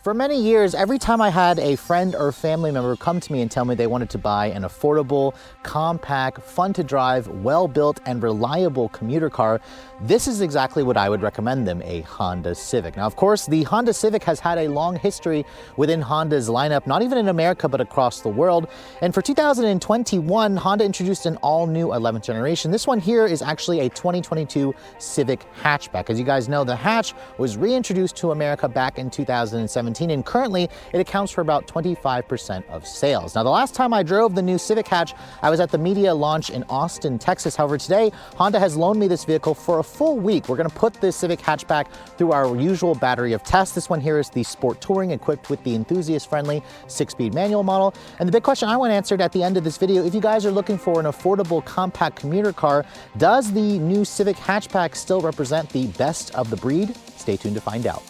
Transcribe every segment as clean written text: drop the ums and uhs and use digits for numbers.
For many years, every time I had a friend or family member come to me and tell me they wanted to buy an affordable, compact, fun to drive, well-built, and reliable commuter car, this is exactly what I would recommend them, a Honda Civic. Now, of course, the Honda Civic has had a long history within Honda's lineup, not even in America, but across the world. And for 2021, Honda introduced an all-new 11th generation. This one here is actually a 2022 Civic hatchback. As you guys know, the hatch was reintroduced to America back in 2017. And currently it accounts for about 25% of sales. Now, the last time I drove the new Civic hatch, I was at the media launch in Austin, Texas. However, today Honda has loaned me this vehicle for a full week. We're going to put this Civic hatchback through our usual battery of tests. This one here is the Sport Touring, equipped with the enthusiast-friendly 6-speed manual model. And the big question I want answered at the end of this video, if you guys are looking for an affordable compact commuter car, does the new Civic hatchback still represent the best of the breed? Stay tuned to find out.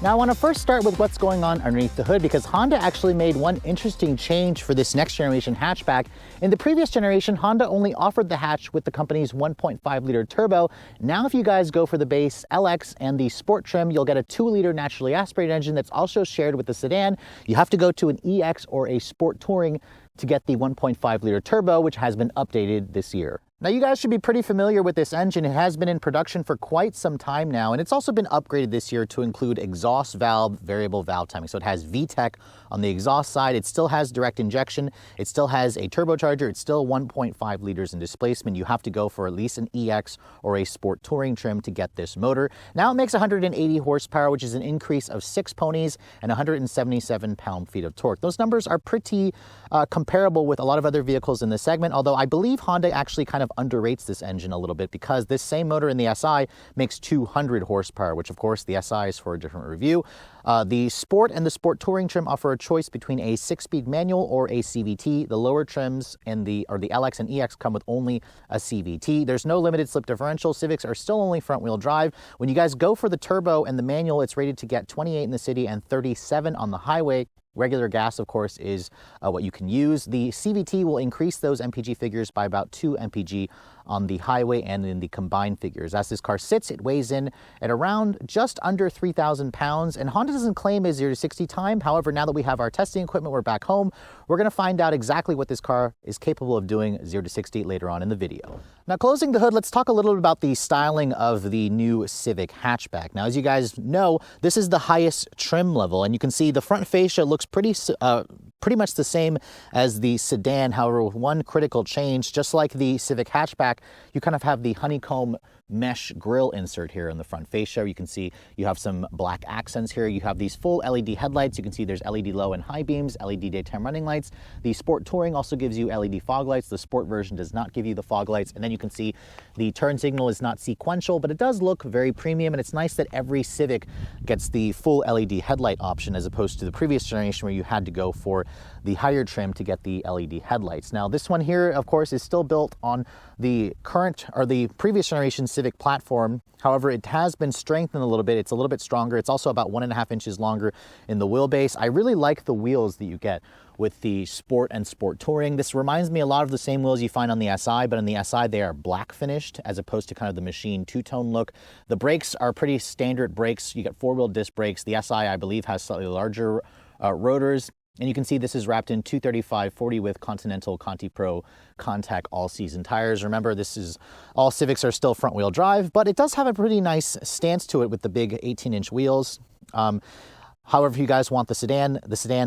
Now, I want to first start with what's going on underneath the hood, because Honda actually made one interesting change for this next generation hatchback. In the previous generation, Honda only offered the hatch with the company's 1.5-liter turbo. Now, if you guys go for the base LX and the Sport trim, you'll get a 2-liter naturally aspirated engine that's also shared with the sedan. You have to go to an EX or a Sport Touring to get the 1.5-liter turbo, which has been updated this year. Now, you guys should be pretty familiar with this engine. It has been in production for quite some time now, and it's also been upgraded this year to include exhaust valve variable valve timing. So it has VTEC on the exhaust side. It still has direct injection. It still has a turbocharger. It's still 1.5 liters in displacement. You have to go for at least an EX or a Sport Touring trim to get this motor. Now it makes 180 horsepower, which is an increase of 6 ponies and 177 pound-feet of torque. Those numbers are pretty comparable with a lot of other vehicles in this segment, although I believe Honda actually kind of underrates this engine a little bit, because this same motor in the SI makes 200 horsepower, which of course the SI is for a different review. The Sport and the Sport Touring trim offer a choice between a 6-speed manual or a CVT. The lower trims and the LX and EX come with only a CVT. There's no limited slip differential. Civics are still only front-wheel drive. When you guys go for the turbo and the manual, it's rated to get 28 in the city and 37 on the highway. Regular gas, of course, is what you can use. The CVT will increase those MPG figures by about 2 MPG on the highway and in the combined figures. As this car sits, it weighs in at around just under 3,000 pounds, and Honda doesn't claim a 0 to 60 time. However, now that we have our testing equipment, we're back home, we're going to find out exactly what this car is capable of doing 0 to 60 later on in the video. Now, closing the hood, let's talk a little bit about the styling of the new Civic hatchback. Now, as you guys know, this is the highest trim level, and you can see the front fascia looks pretty much the same as the sedan. However, with one critical change, just like the Civic hatchback, you kind of have the honeycomb mesh grille insert here in the front fascia. You can see you have some black accents here. You have these full LED headlights. You can see there's LED low and high beams, LED daytime running lights. The Sport Touring also gives you LED fog lights. The Sport version does not give you the fog lights. And then you can see the turn signal is not sequential, but it does look very premium. And it's nice that every Civic gets the full LED headlight option, as opposed to the previous generation where you had to go for the higher trim to get the LED headlights. Now, this one here, of course, is still built on the current or the previous generation Civic platform. However, it has been strengthened a little bit. It's a little bit stronger. It's also about 1.5 inches longer in the wheelbase. I really like the wheels that you get with the Sport and Sport Touring. This reminds me a lot of the same wheels you find on the SI, but on the SI they are black finished as opposed to kind of the machine two-tone look. The brakes are pretty standard brakes. You get 4-wheel disc brakes. The SI, I believe, has slightly larger rotors. And you can see this is wrapped in 235/40 with Continental Conti Pro Contact all-season tires. Remember, all Civics are still front-wheel drive, but it does have a pretty nice stance to it with the big 18-inch wheels. However, if you guys want the sedan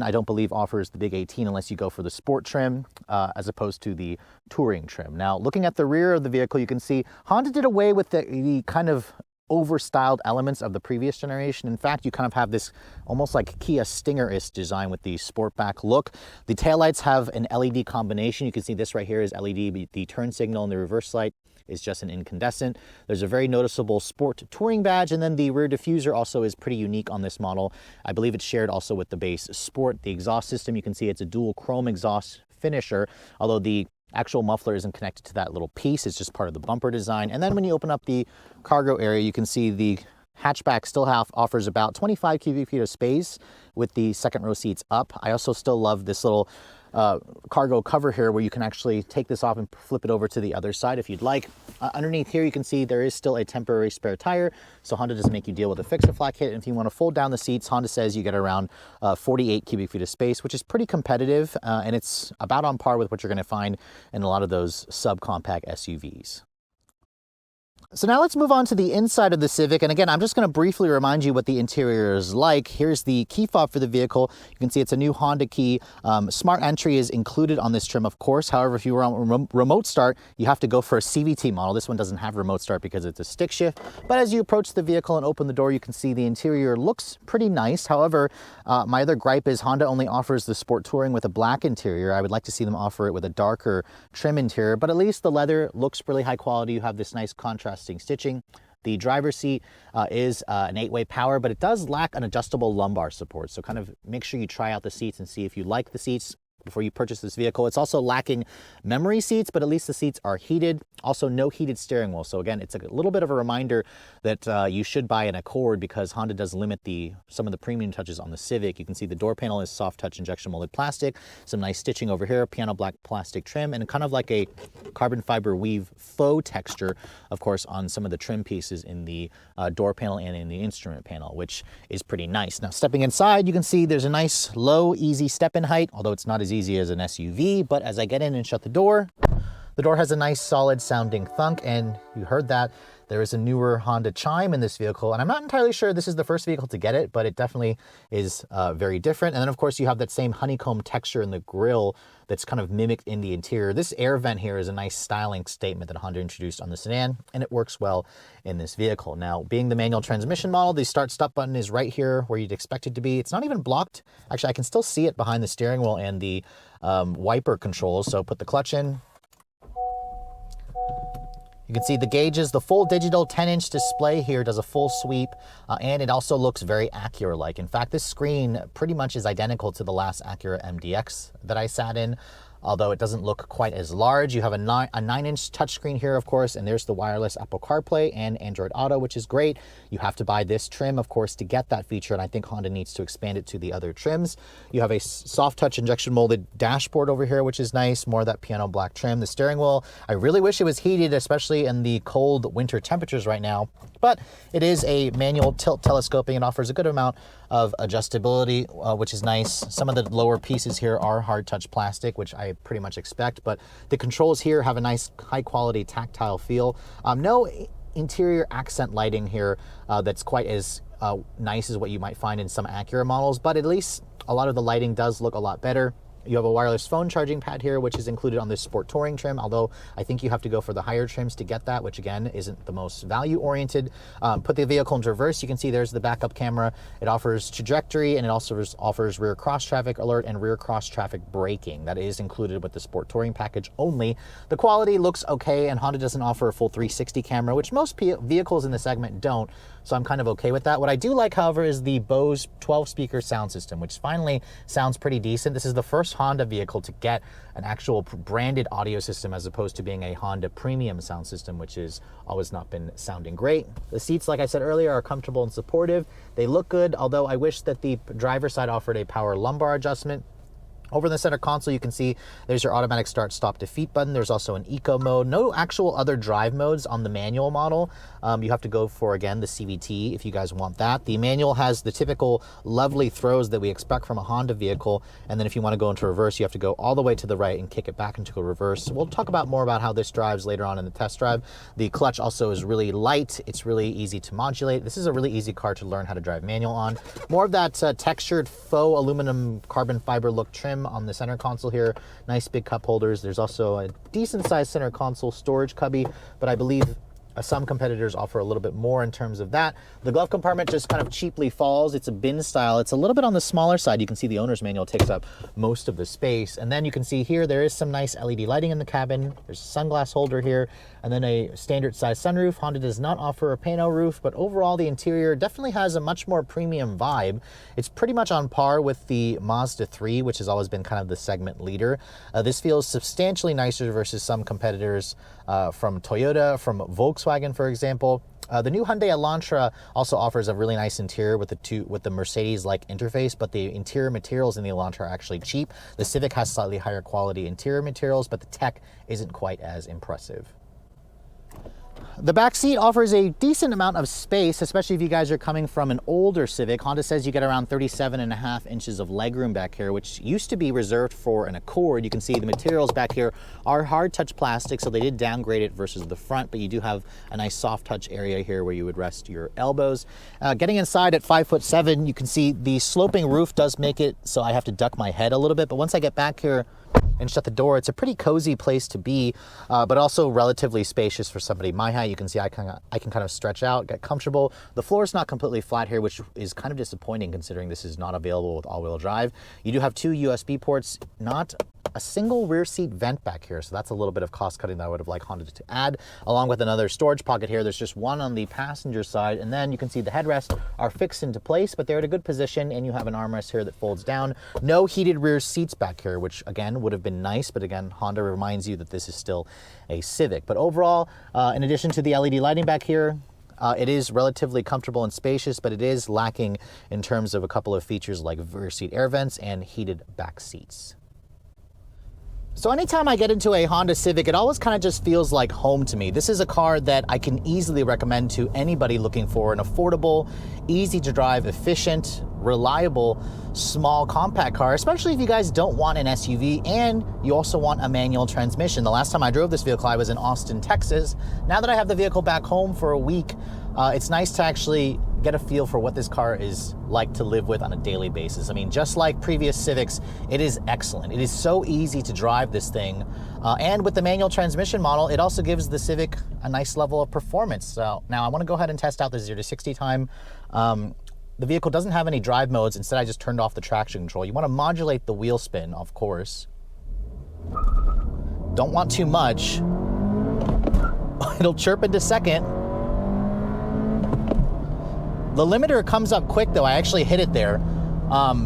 I don't believe offers the big 18 unless you go for the Sport trim as opposed to the Touring trim. Now, looking at the rear of the vehicle, you can see Honda did away with the kind of over-styled elements of the previous generation. In fact, you kind of have this almost like Kia Stinger-ish design with the Sportback look. The taillights have an LED combination. You can see this right here is LED. The turn signal and the reverse light is just an incandescent. There's a very noticeable Sport Touring badge, and then the rear diffuser also is pretty unique on this model. I believe it's shared also with the base Sport. The exhaust system, you can see it's a dual chrome exhaust finisher, although the actual muffler isn't connected to that little piece. It's just part of the bumper design. And then when you open up the cargo area, you can see the hatchback still offers about 25 cubic feet of space with the second row seats up. I also still love this little cargo cover here where you can actually take this off and flip it over to the other side if you'd like. Underneath here, you can see there is still a temporary spare tire, so Honda doesn't make you deal with a fix-a-flat kit. And if you want to fold down the seats, Honda says you get around 48 cubic feet of space, which is pretty competitive, and it's about on par with what you're going to find in a lot of those subcompact SUVs. So now let's move on to the inside of the Civic. And again, I'm just going to briefly remind you what the interior is like. Here's the key fob for the vehicle. You can see it's a new Honda key. Smart entry is included on this trim, of course. However, if you were on remote start, you have to go for a CVT model. This one doesn't have remote start because it's a stick shift. But as you approach the vehicle and open the door, you can see the interior looks pretty nice. However, my other gripe is Honda only offers the Sport Touring with a black interior. I would like to see them offer it with a darker trim interior, but at least the leather looks really high quality. You have this nice contrast stitching. The driver's seat is an 8-way power, but it does lack an adjustable lumbar support. So kind of make sure you try out the seats and see if you like the seats before you purchase this vehicle. It's also lacking memory seats, but at least the seats are heated. Also, no heated steering wheel. So again, it's a little bit of a reminder that you should buy an Accord because Honda does limit some of the premium touches on the Civic. You can see the door panel is soft touch injection molded plastic, some nice stitching over here, piano black plastic trim, and kind of like a carbon fiber weave faux texture, of course, on some of the trim pieces in the door panel and in the instrument panel, which is pretty nice. Now, stepping inside, you can see there's a nice low, easy step-in height, although it's not as easy as an SUV, but as I get in and shut the door has a nice solid sounding thunk, and you heard that. There is a newer Honda chime in this vehicle, and I'm not entirely sure this is the first vehicle to get it, but it definitely is very different. And then, of course, you have that same honeycomb texture in the grille that's kind of mimicked in the interior. This air vent here is a nice styling statement that Honda introduced on the sedan, and it works well in this vehicle. Now, being the manual transmission model, the start-stop button is right here where you'd expect it to be. It's not even blocked. Actually, I can still see it behind the steering wheel and the wiper controls. So put the clutch in. You can see the gauges, the full digital 10-inch display here does a full sweep, and it also looks very Acura-like. In fact, this screen pretty much is identical to the last Acura MDX that I sat in, although it doesn't look quite as large. You have a 9-inch touchscreen here, of course, and there's the wireless Apple CarPlay and Android Auto, which is great. You have to buy this trim, of course, to get that feature, and I think Honda needs to expand it to the other trims. You have a soft touch injection molded dashboard over here, which is nice, more of that piano black trim. The steering wheel, I really wish it was heated, especially in the cold winter temperatures right now, but it is a manual tilt telescoping. It offers a good amount of adjustability, which is nice. Some of the lower pieces here are hard touch plastic, which I pretty much expect, but the controls here have a nice high quality tactile feel. No interior accent lighting here that's quite as nice as what you might find in some Acura models, but at least a lot of the lighting does look a lot better. You have a wireless phone charging pad here, which is included on this Sport Touring trim, although I think you have to go for the higher trims to get that, which again isn't the most value-oriented. Put the vehicle into reverse. You can see there's the backup camera. It offers trajectory, and it also offers rear cross-traffic alert and rear cross-traffic braking. That is included with the Sport Touring package only. The quality looks okay, and Honda doesn't offer a full 360 camera, which most vehicles in the segment don't, so I'm kind of okay with that. What I do like, however, is the Bose 12-speaker sound system, which finally sounds pretty decent. This is the first Honda vehicle to get an actual branded audio system as opposed to being a Honda premium sound system, which has always not been sounding great. The seats, like I said earlier, are comfortable and supportive. They look good, although I wish that the driver's side offered a power lumbar adjustment. Over in the center console, you can see there's your automatic start, stop, defeat button. There's also an eco mode. No actual other drive modes on the manual model. You have to go for, again, the CVT if you guys want that. The manual has the typical lovely throws that we expect from a Honda vehicle. And then if you want to go into reverse, you have to go all the way to the right and kick it back into a reverse. We'll talk more about how this drives later on in the test drive. The clutch also is really light. It's really easy to modulate. This is a really easy car to learn how to drive manual on. More of that textured faux aluminum carbon fiber look trim on the center console here. Nice big cup holders. There's also a decent sized center console storage cubby, but I believe some competitors offer a little bit more in terms of that. The glove compartment just kind of cheaply falls. It's a bin style. It's a little bit on the smaller side. You can see the owner's manual takes up most of the space. And then you can see here, there is some nice LED lighting in the cabin. There's a sunglass holder here, and then a standard size sunroof. Honda does not offer a pano roof, but overall the interior definitely has a much more premium vibe. It's pretty much on par with the Mazda 3, which has always been kind of the segment leader. This feels substantially nicer versus some competitors from Toyota, from Volkswagen, Volkswagen, for example. The new Hyundai Elantra also offers a really nice interior with the Mercedes-like interface, but the interior materials in the Elantra are actually cheap. The Civic has slightly higher quality interior materials, but the tech isn't quite as impressive. The back seat offers a decent amount of space, especially if you guys are coming from an older Civic. Honda says you get around 37.5 inches of legroom back here, which used to be reserved for an Accord. You can see the materials back here are hard touch plastic, so they did downgrade it versus the front, but you do have a nice soft touch area here where you would rest your elbows. Getting inside at 5'7", you can see the sloping roof does make it so I have to duck my head a little bit, but once I get back here and shut the door, it's a pretty cozy place to be, but also relatively spacious for somebody my height. You can see I can kind of stretch out, get comfortable. The floor is not completely flat here, which is kind of disappointing considering this is not available with all-wheel drive. You do have 2 USB ports, not a single rear seat vent back here, so that's a little bit of cost cutting that I would have liked Honda to add, along with another storage pocket here. There's just one on the passenger side, and then you can see the headrests are fixed into place, but they're at a good position, and you have an armrest here that folds down. No heated rear seats back here, which again would have been nice, but again, Honda reminds you that this is still a Civic. But overall, in addition to the LED lighting back here, it is relatively comfortable and spacious, but it is lacking in terms of a couple of features like rear seat air vents and heated back seats. So anytime I get into a Honda Civic, it always kind of just feels like home to me. This is a car that I can easily recommend to anybody looking for an affordable, easy to drive, efficient, reliable, small compact car, especially if you guys don't want an SUV and you also want a manual transmission. The last time I drove this vehicle, I was in Austin, Texas. Now that I have the vehicle back home for a week, it's nice to actually get a feel for what this car is like to live with on a daily basis. I mean, just like previous Civics, it is excellent. It is so easy to drive this thing. And with the manual transmission model, it also gives the Civic a nice level of performance. So now I want to go ahead and test out the 0 to 60 time. The vehicle doesn't have any drive modes. Instead, I just turned off the traction control. You want to modulate the wheel spin, of course. Don't want too much. It'll chirp into second. The limiter comes up quick though. I actually hit it there.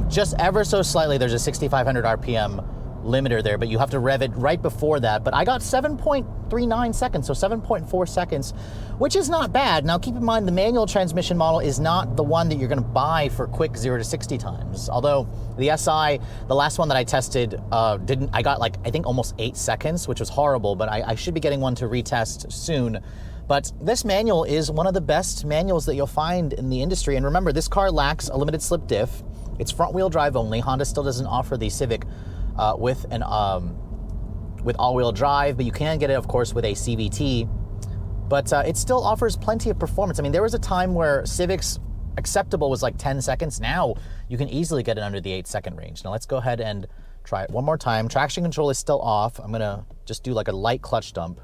Just ever so slightly, there's a 6,500 RPM limiter there, but you have to rev it right before that. But I got 7.39 seconds, so 7.4 seconds, which is not bad. Now keep in mind, the manual transmission model is not the one that you're gonna buy for quick 0 to 60 times. Although the SI, the last one that I tested, I got like, I think almost 8 seconds, which was horrible, but I should be getting one to retest soon. But this manual is one of the best manuals that you'll find in the industry. And remember, this car lacks a limited slip diff. It's front wheel drive only. Honda still doesn't offer the Civic with all-wheel drive, but you can get it, of course, with a CVT. But it still offers plenty of performance. I mean, there was a time where Civics acceptable was like 10 seconds. Now you can easily get it under the 8-second range. Now let's go ahead and try it one more time. Traction control is still off. I'm gonna just do like a light clutch dump.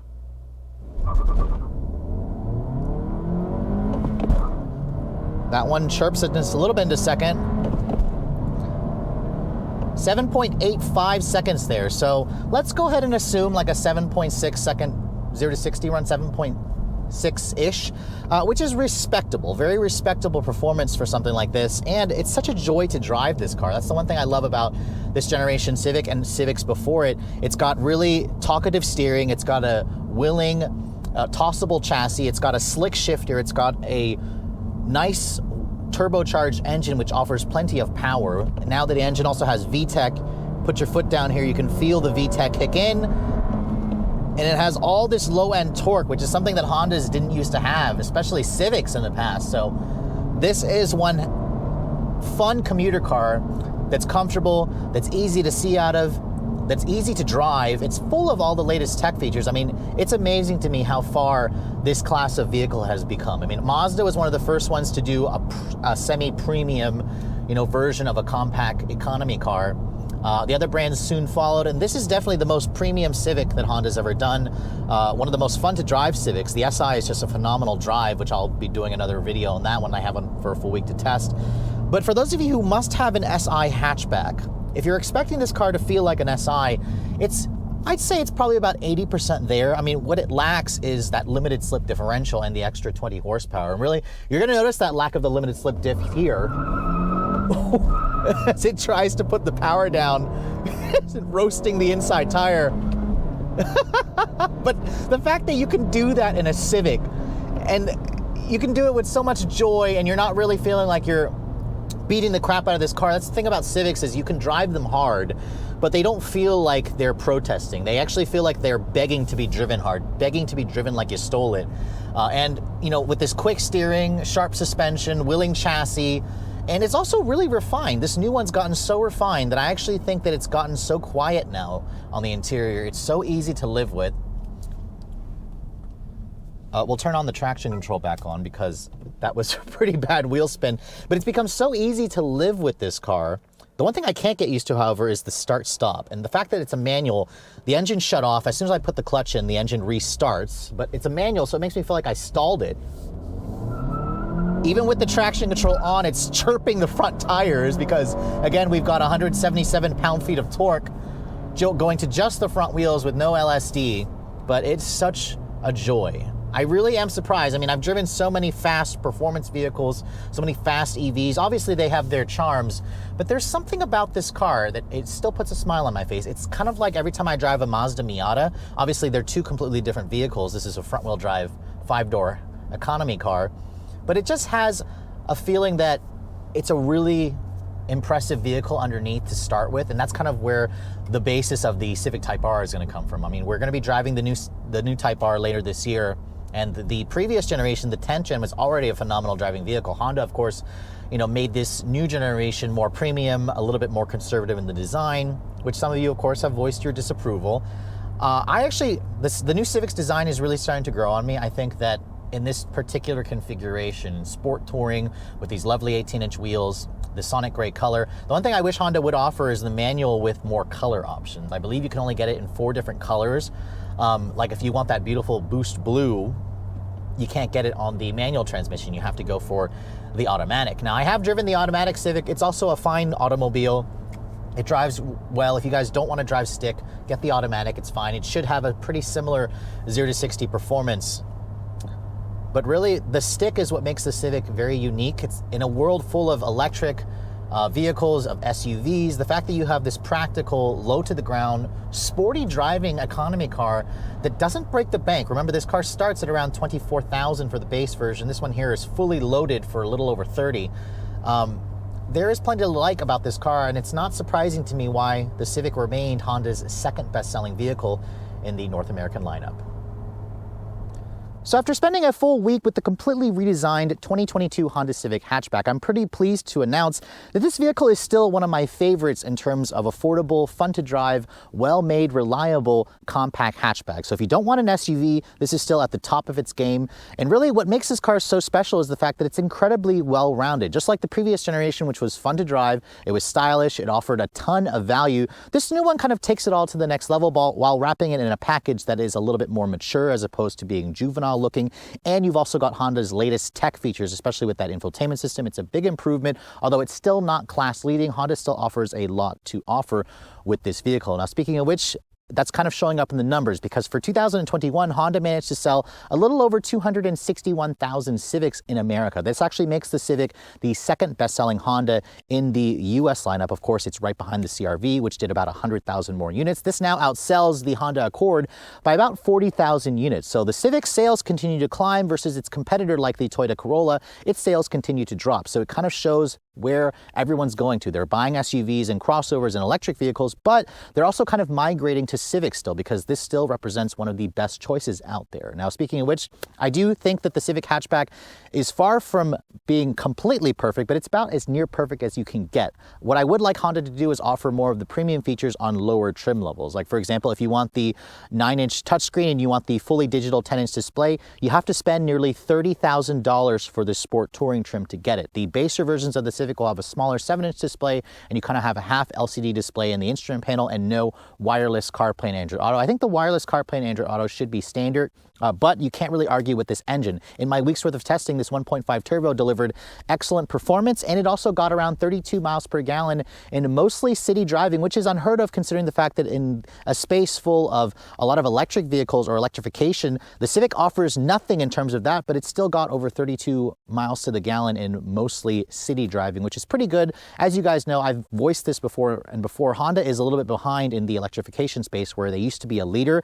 That one chirps it just a little bit into second. 7.85 seconds there. So let's go ahead and assume like a 7.6 second 0 to 60 run, 7.6-ish, which is respectable, very respectable performance for something like this. And it's such a joy to drive this car. That's the one thing I love about this generation Civic and Civics before it. It's got really talkative steering. It's got a willing, tossable chassis. It's got a slick shifter. It's got a nice turbocharged engine which offers plenty of power. Now that the engine also has VTEC, put your foot down here, you can feel the VTEC kick in, and it has all this low-end torque, which is something that Hondas didn't used to have, especially Civics in the past. So this is one fun commuter car that's comfortable, that's easy to see out of, that's easy to drive. It's full of all the latest tech features. I mean, it's amazing to me how far this class of vehicle has become. I mean, Mazda was one of the first ones to do a semi-premium, version of a compact economy car. The other brands soon followed, and this is definitely the most premium Civic that Honda's ever done. One of the most fun to drive Civics. The SI is just a phenomenal drive, which I'll be doing another video on that one. I have one for a full week to test. But for those of you who must have an SI hatchback, if you're expecting this car to feel like an SI, I'd say it's probably about 80% there. I mean, what it lacks is that limited slip differential and the extra 20 horsepower. And really, you're gonna notice that lack of the limited slip diff here as it tries to put the power down, roasting the inside tire. But the fact that you can do that in a Civic, And you can do it with so much joy, and you're not really feeling like you're beating the crap out of this car. That's the thing about Civics, is you can drive them hard, but they don't feel like they're protesting. They actually feel like they're begging to be driven hard, begging to be driven like you stole it. And you know, with this quick steering, sharp suspension, willing chassis, and it's also really refined. This new one's gotten so refined that I actually think that it's gotten so quiet now on the interior. It's so easy to live with. We'll turn on the traction control back on because that was a pretty bad wheel spin. But it's become so easy to live with this car. The one thing I can't get used to, however, is the start-stop. And the fact that it's a manual, the engine shut off. As soon as I put the clutch in, the engine restarts. But it's a manual, so it makes me feel like I stalled it. Even with the traction control on, it's chirping the front tires because, again, we've got 177 pound-feet of torque going to just the front wheels with no LSD. But it's such a joy. I really am surprised. I mean, I've driven so many fast performance vehicles, so many fast EVs. Obviously, they have their charms, but there's something about this car that it still puts a smile on my face. It's kind of like every time I drive a Mazda Miata. Obviously, they're two completely different vehicles. This is a front-wheel drive, 5-door economy car, but it just has a feeling that it's a really impressive vehicle underneath to start with, and that's kind of where the basis of the Civic Type R is going to come from. I mean, we're going to be driving the new Type R later this year. And the previous generation, the 10th gen, was already a phenomenal driving vehicle. Honda, of course, you know, made this new generation more premium, a little bit more conservative in the design, which some of you, of course, have voiced your disapproval. The new Civic's design is really starting to grow on me. I think that in this particular configuration, sport touring with these lovely 18-inch wheels, the sonic gray color, the one thing I wish Honda would offer is the manual with more color options. I believe you can only get it in 4 different colors. Like if you want that beautiful boost blue, you can't get it on the manual transmission. You have to go for the automatic. Now, I have driven the automatic Civic. It's also a fine automobile. It drives well. If you guys don't want to drive stick, get the automatic. It's fine. It should have a pretty similar 0 to 60 performance. But really, the stick is what makes the Civic very unique. It's in a world full of electric vehicles, of SUVs. The fact that you have this practical, low-to-the-ground, sporty driving economy car that doesn't break the bank. Remember, this car starts at around $24,000 for the base version. This one here is fully loaded for a little over $30,000. There is plenty to like about this car, and it's not surprising to me why the Civic remained Honda's second best-selling vehicle in the North American lineup. So after spending a full week with the completely redesigned 2022 Honda Civic hatchback, I'm pretty pleased to announce that this vehicle is still one of my favorites in terms of affordable, fun to drive, well-made, reliable, compact hatchback. So if you don't want an SUV, this is still at the top of its game. And really what makes this car so special is the fact that it's incredibly well-rounded. Just like the previous generation, which was fun to drive, it was stylish, it offered a ton of value. This new one kind of takes it all to the next level while wrapping it in a package that is a little bit more mature as opposed to being juvenile looking. And you've also got Honda's latest tech features, especially with that infotainment system. It's a big improvement. Although it's still not class leading, Honda still offers a lot to offer with this vehicle. Now, speaking of which, that's kind of showing up in the numbers because for 2021, Honda managed to sell a little over 261,000 Civics in America. This actually makes the Civic the second best-selling Honda in the US lineup. Of course, it's right behind the CR-V, which did about 100,000 more units. This now outsells the Honda Accord by about 40,000 units. So the Civic sales continue to climb versus its competitor like the Toyota Corolla. Its sales continue to drop. So it kind of shows where everyone's going to. They're buying SUVs and crossovers and electric vehicles, but they're also kind of migrating to Civic still because this still represents one of the best choices out there. Now, speaking of which, I do think that the Civic hatchback is far from being completely perfect, but it's about as near perfect as you can get. What I would like Honda to do is offer more of the premium features on lower trim levels. Like, for example, if you want the 9-inch touchscreen and you want the fully digital 10-inch display, you have to spend nearly $30,000 for the Sport Touring trim to get it. The baser versions of the Civic will have a smaller 7-inch display, and you kind of have a half LCD display in the instrument panel and no wireless CarPlay and Android Auto. I think the wireless CarPlay and Android Auto should be standard, but you can't really argue with this engine. In my week's worth of testing, this 1.5 turbo delivered excellent performance, and it also got around 32 miles per gallon in mostly city driving, which is unheard of considering the fact that in a space full of a lot of electric vehicles or electrification, the Civic offers nothing in terms of that, but it still got over 32 miles to the gallon in mostly city driving, which is pretty good. As you guys know, I've voiced this before, Honda is a little bit behind in the electrification space where they used to be a leader.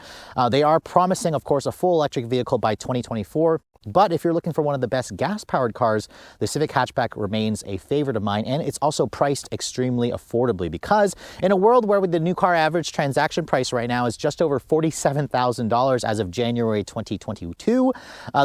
They are promising, of course, a full electric vehicle by 2024. But if you're looking for one of the best gas-powered cars, the Civic hatchback remains a favorite of mine, and it's also priced extremely affordably because in a world where the new car average transaction price right now is just over $47,000 as of January 2022,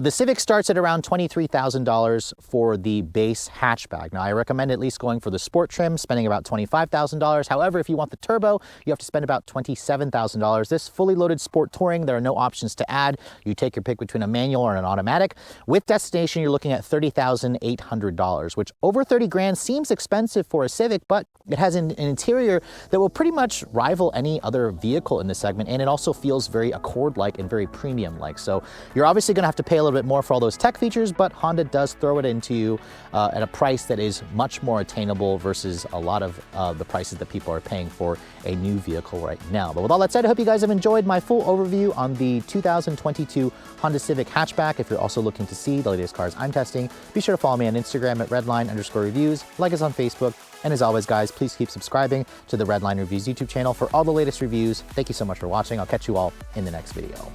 the Civic starts at around $23,000 for the base hatchback. Now, I recommend at least going for the sport trim, spending about $25,000. However, if you want the turbo, you have to spend about $27,000. This fully loaded sport touring, there are no options to add. You take your pick between a manual or an automatic. With destination, you're looking at $30,800, which over 30 grand seems expensive for a Civic, but it has an interior that will pretty much rival any other vehicle in this segment, and it also feels very Accord-like and very premium-like. So you're obviously going to have to pay a little bit more for all those tech features, but Honda does throw it into you at a price that is much more attainable versus a lot of the prices that people are paying for a new vehicle right now. But with all that said, I hope you guys have enjoyed my full overview on the 2022 Honda Civic hatchback. If you're also looking to see the latest cars I'm testing, be sure to follow me on Instagram at redline_reviews, like us on Facebook, and as always, guys, please keep subscribing to the Redline Reviews YouTube channel for all the latest reviews. Thank you so much for watching. I'll catch you all in the next video.